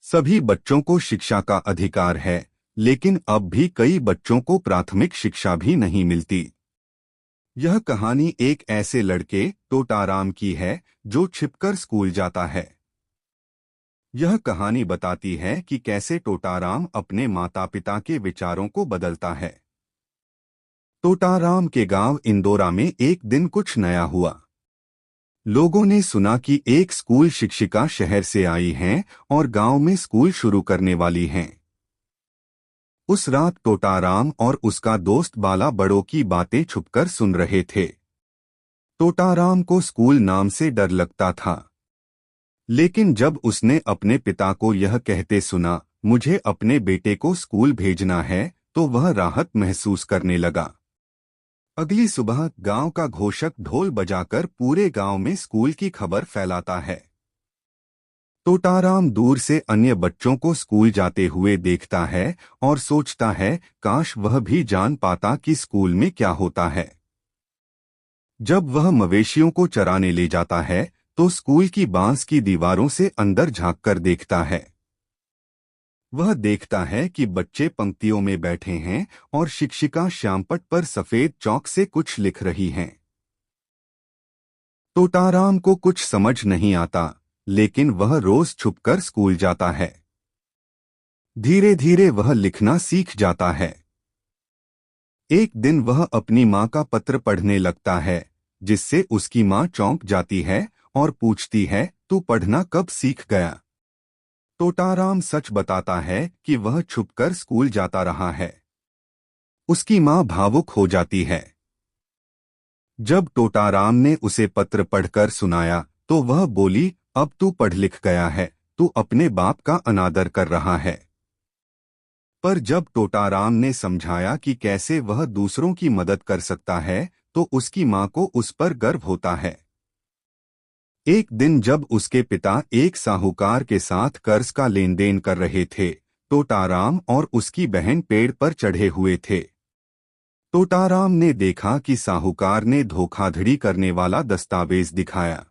सभी बच्चों को शिक्षा का अधिकार है, लेकिन अब भी कई बच्चों को प्राथमिक शिक्षा भी नहीं मिलती। यह कहानी एक ऐसे लड़के टोटाराम की है जो छिपकर स्कूल जाता है। यह कहानी बताती है कि कैसे टोटाराम अपने माता पिता के विचारों को बदलता है। टोटाराम के गांव इंदौरा में एक दिन कुछ नया हुआ। लोगों ने सुना कि एक स्कूल शिक्षिका शहर से आई हैं और गांव में स्कूल शुरू करने वाली हैं। उस रात टोटाराम और उसका दोस्त बाला बड़ों की बातें छुपकर सुन रहे थे। टोटाराम को स्कूल नाम से डर लगता था, लेकिन जब उसने अपने पिता को यह कहते सुना, मुझे अपने बेटे को स्कूल भेजना है, तो वह राहत महसूस करने लगा। अगली सुबह गांव का घोषक ढोल बजाकर पूरे गांव में स्कूल की खबर फैलाता है। टोटाराम दूर से अन्य बच्चों को स्कूल जाते हुए देखता है और सोचता है, काश वह भी जान पाता कि स्कूल में क्या होता है। जब वह मवेशियों को चराने ले जाता है तो स्कूल की बांस की दीवारों से अंदर झांककर देखता है। वह देखता है कि बच्चे पंक्तियों में बैठे हैं और शिक्षिका श्यामपट्ट पर सफेद चौक से कुछ लिख रही हैं। टोटाराम को कुछ समझ नहीं आता, लेकिन वह रोज छुपकर स्कूल जाता है। धीरे धीरे वह लिखना सीख जाता है। एक दिन वह अपनी माँ का पत्र पढ़ने लगता है, जिससे उसकी माँ चौंक जाती है और पूछती है, तू पढ़ना कब सीख गया? टोटाराम सच बताता है कि वह छुपकर स्कूल जाता रहा है। उसकी माँ भावुक हो जाती है। जब टोटाराम ने उसे पत्र पढ़कर सुनाया तो वह बोली, अब तू पढ़ लिख गया है, तू अपने बाप का अनादर कर रहा है। पर जब टोटाराम ने समझाया कि कैसे वह दूसरों की मदद कर सकता है, तो उसकी माँ को उस पर गर्व होता है। एक दिन जब उसके पिता एक साहूकार के साथ कर्ज का लेन देन कर रहे थे, टोटाराम और उसकी बहन पेड़ पर चढ़े हुए थे। टोटाराम ने देखा कि साहूकार ने धोखाधड़ी करने वाला दस्तावेज दिखाया।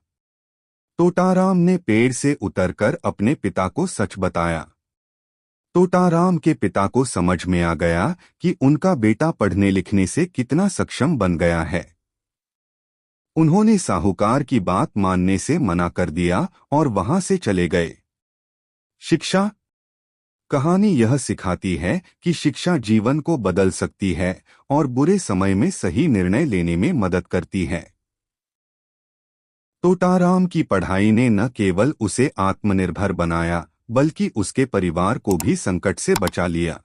टोटाराम ने पेड़ से उतरकर अपने पिता को सच बताया। टोटाराम के पिता को समझ में आ गया कि उनका बेटा पढ़ने लिखने से कितना सक्षम बन गया है। उन्होंने साहूकार की बात मानने से मना कर दिया और वहां से चले गए। शिक्षा। कहानी यह सिखाती है कि शिक्षा जीवन को बदल सकती है और बुरे समय में सही निर्णय लेने में मदद करती है। टोटाराम की पढ़ाई ने न केवल उसे आत्मनिर्भर बनाया, बल्कि उसके परिवार को भी संकट से बचा लिया।